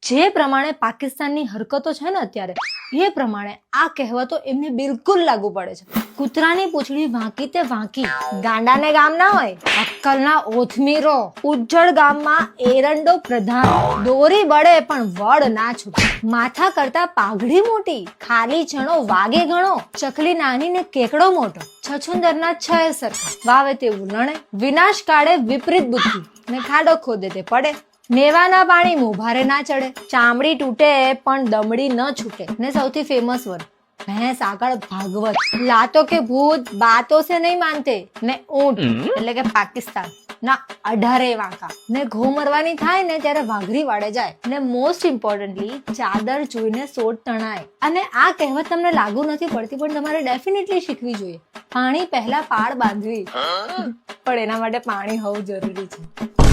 જે પ્રમાણે પાકિસ્તાનની હરકતો છે ને અત્યારે, એ પ્રમાણે આ કહેવતો એમને બિલકુલ લાગુ પડે છે. કૂતરાની પૂંછડી વાંકી તે વાંકી, ગાંડાને ગામ ના હોય, અક્કલના ઓથમીરો, ઉજ્જડ ગામમાં એરંડો પ્રધાન, દોરી બળે પણ વડ ના છૂટે, માથા કરતા પાઘડી મોટી, ખાલી ચણો વાગે ઘણો, ચકલી નાની ને કેકડો મોટો, છછુંદરના છ સરખા, વાવે તેવું લણે, વિનાશ કાળે વિપરીત બુદ્ધિ, ને ખાડો ખોદે તે પડે, નેવાના પાણી મોભારે ના ચડે, ચામડી તૂટે પણ દમડી ન છૂટે, ને સૌથી ફેમસ વન ભેંસ આગળ ભાગવત, લાતો કે ભૂત બાતો સે નહીં માનતે, ને ઊંટ એટલે કે પાકિસ્તાન ના 18 વાંકા, ને ઘઉં મરવાની થાય ને ત્યારે વાઘરી વાડે જાય, ને મોસ્ટ ઇમ્પોર્ટન્ટલી ચાદર જોઈને સોટ તણાય. અને આ કહેવત તમને લાગુ નથી પડતી પણ તમારે ડેફિનેટલી શીખવી જોઈએ. પાણી પહેલા પાળ બાંધવી, પણ એના માટે પાણી હોવું જરૂરી છે.